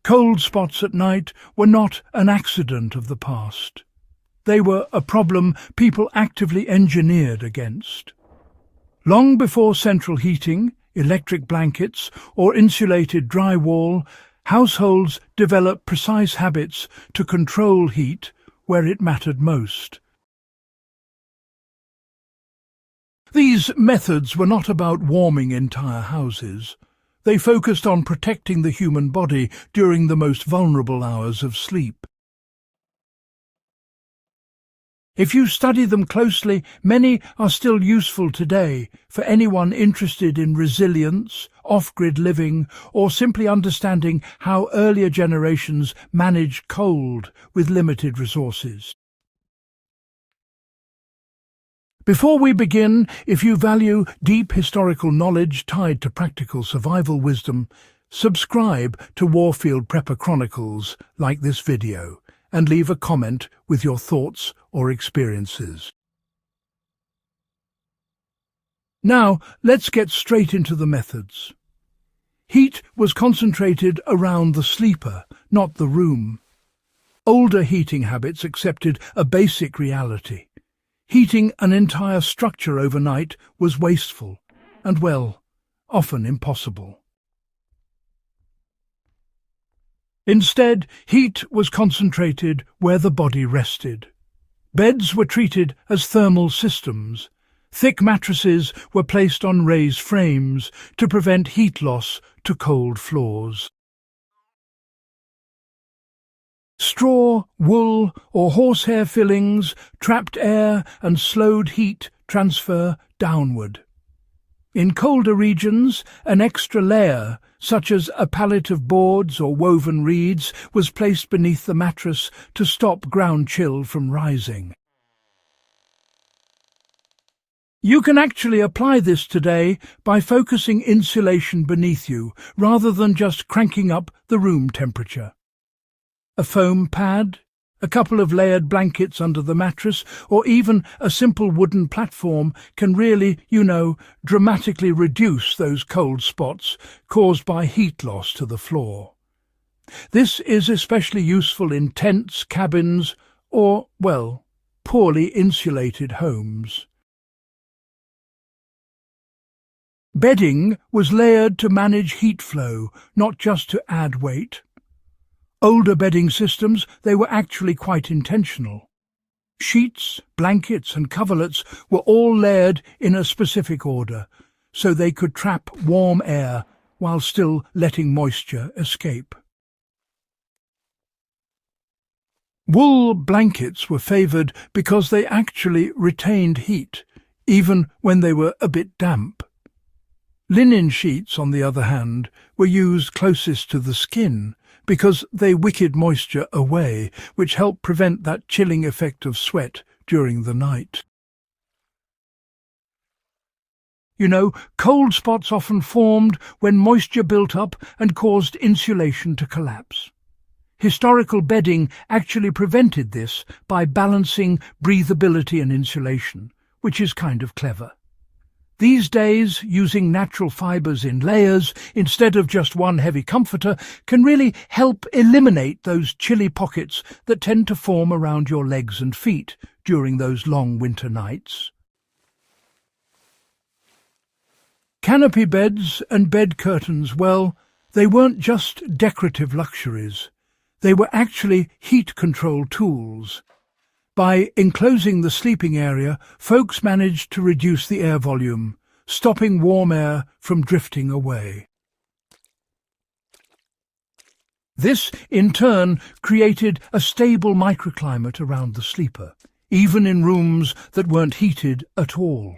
Cold spots at night were not an accident of the past. They were a problem people actively engineered against. Long before central heating, electric blankets, or insulated drywall, households developed precise habits to control heat where it mattered most. These methods were not about warming entire houses. They focused on protecting the human body during the most vulnerable hours of sleep. If you study them closely, many are still useful today for anyone interested in resilience, off-grid living, or simply understanding how earlier generations managed cold with limited resources. Before we begin, if you value deep historical knowledge tied to practical survival wisdom, subscribe to Warfield Prepper Chronicles, like this video, and leave a comment with your thoughts or experiences. Now, let's get straight into the methods. Heat was concentrated around the sleeper, not the room. Older heating habits accepted a basic reality. Heating an entire structure overnight was wasteful and, well, often impossible. Instead, heat was concentrated where the body rested. Beds were treated as thermal systems. Thick mattresses were placed on raised frames to prevent heat loss to cold floors. Straw, wool, or horsehair fillings trapped air and slowed heat transfer downward. In colder regions, an extra layer, such as a pallet of boards or woven reeds, was placed beneath the mattress to stop ground chill from rising. You can actually apply this today by focusing insulation beneath you, rather than just cranking up the room temperature. A foam pad, a couple of layered blankets under the mattress, or even a simple wooden platform can really, dramatically reduce those cold spots caused by heat loss to the floor. This is especially useful in tents, cabins, or, well, poorly insulated homes. Bedding was layered to manage heat flow, not just to add weight. Older bedding systems, they were actually quite intentional. Sheets, blankets and coverlets were all layered in a specific order, so they could trap warm air while still letting moisture escape. Wool blankets were favoured because they actually retained heat, even when they were a bit damp. Linen sheets, on the other hand, were used closest to the skin, because they wickered moisture away, which helped prevent that chilling effect of sweat during the night. Cold spots often formed when moisture built up and caused insulation to collapse. Historical bedding actually prevented this by balancing breathability and insulation, which is kind of clever. These days, using natural fibres in layers instead of just one heavy comforter can really help eliminate those chilly pockets that tend to form around your legs and feet during those long winter nights. Canopy beds and bed curtains, well, they weren't just decorative luxuries. They were actually heat control tools. By enclosing the sleeping area, folks managed to reduce the air volume, stopping warm air from drifting away. This, in turn, created a stable microclimate around the sleeper, even in rooms that weren't heated at all.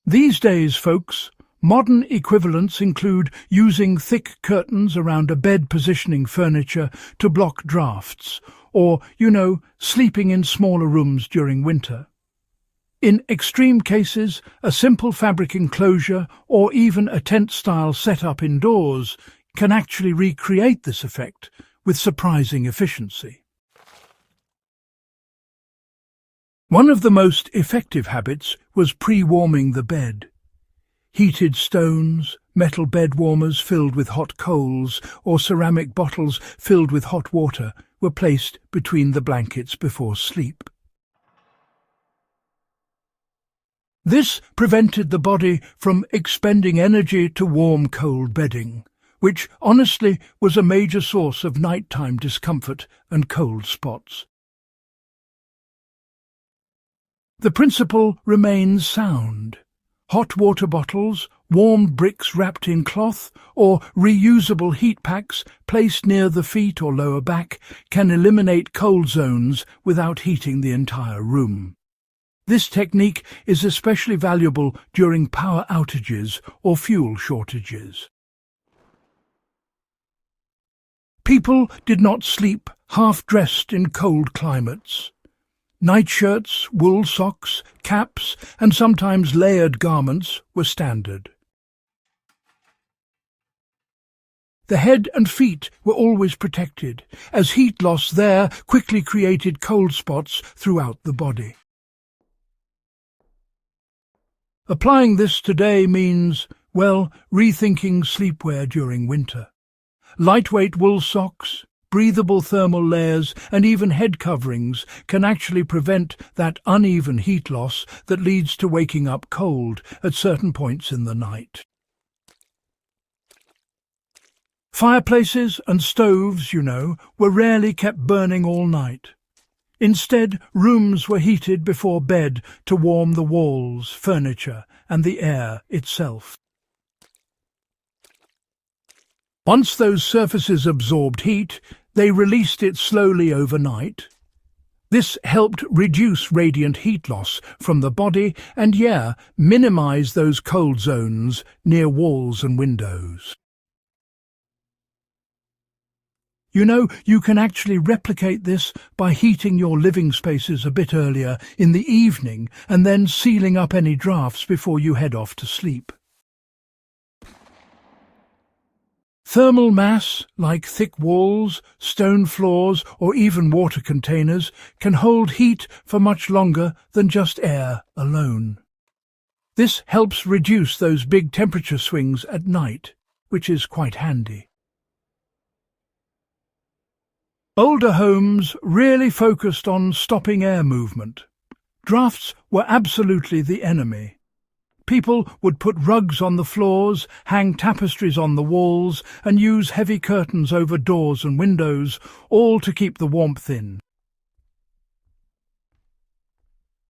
These days, folks, modern equivalents include using thick curtains around a bed positioning furniture to block drafts, or, sleeping in smaller rooms during winter. In extreme cases, a simple fabric enclosure or even a tent-style setup indoors can actually recreate this effect with surprising efficiency. One of the most effective habits was pre-warming the bed. Heated stones, metal bed warmers filled with hot coals, or ceramic bottles filled with hot water were placed between the blankets before sleep. This prevented the body from expending energy to warm cold bedding, which honestly was a major source of nighttime discomfort and cold spots. The principle remains sound. Hot water bottles, warm bricks wrapped in cloth, or reusable heat packs placed near the feet or lower back can eliminate cold zones without heating the entire room. This technique is especially valuable during power outages or fuel shortages. People did not sleep half-dressed in cold climates. Nightshirts, wool socks, caps, and sometimes layered garments were standard. The head and feet were always protected, as heat loss there quickly created cold spots throughout the body. Applying this today means, well, rethinking sleepwear during winter. Lightweight wool socks, breathable thermal layers, and even head coverings can actually prevent that uneven heat loss that leads to waking up cold at certain points in the night. Fireplaces and stoves, were rarely kept burning all night. Instead, rooms were heated before bed to warm the walls, furniture, and the air itself. Once those surfaces absorbed heat, they released it slowly overnight. This helped reduce radiant heat loss from the body and, minimize those cold zones near walls and windows. You can actually replicate this by heating your living spaces a bit earlier in the evening and then sealing up any drafts before you head off to sleep. Thermal mass, like thick walls, stone floors, or even water containers, can hold heat for much longer than just air alone. This helps reduce those big temperature swings at night, which is quite handy. Older homes really focused on stopping air movement. Drafts were absolutely the enemy. People would put rugs on the floors, hang tapestries on the walls, and use heavy curtains over doors and windows, all to keep the warmth in.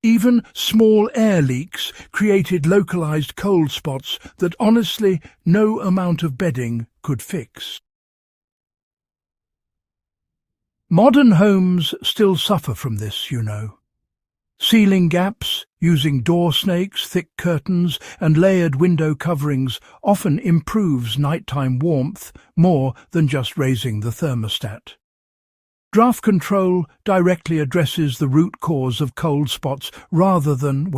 Even small air leaks created localized cold spots that honestly no amount of bedding could fix. Modern homes still suffer from this, Sealing gaps, using door snakes, thick curtains, and layered window coverings often improves nighttime warmth more than just raising the thermostat. Draft control directly addresses the root cause of cold spots rather than,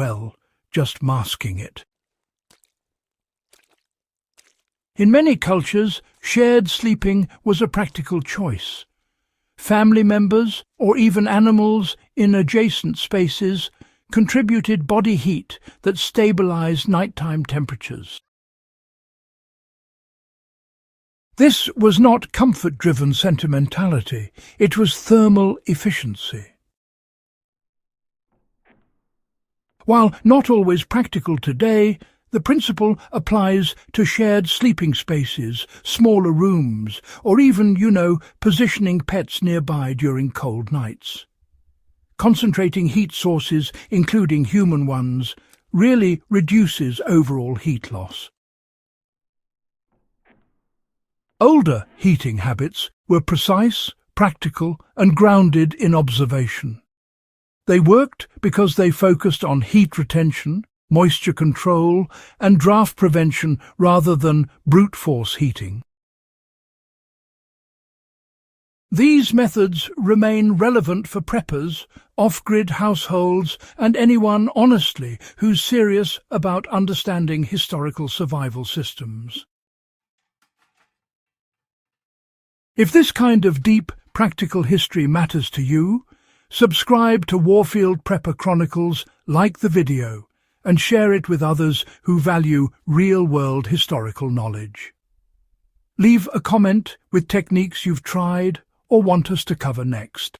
just masking it. In many cultures, shared sleeping was a practical choice. Family members, or even animals in adjacent spaces, contributed body heat that stabilized nighttime temperatures. This was not comfort-driven sentimentality, it was thermal efficiency. While not always practical today, the principle applies to shared sleeping spaces, smaller rooms, or even, positioning pets nearby during cold nights. Concentrating heat sources, including human ones, really reduces overall heat loss. Older heating habits were precise, practical, and grounded in observation. They worked because they focused on heat retention, moisture control, and draft prevention rather than brute force heating. These methods remain relevant for preppers, off-grid households, and anyone, honestly, who's serious about understanding historical survival systems. If this kind of deep, practical history matters to you, subscribe to Warfield Prepper Chronicles, like the video, and share it with others who value real-world historical knowledge. Leave a comment with techniques you've tried or want us to cover next.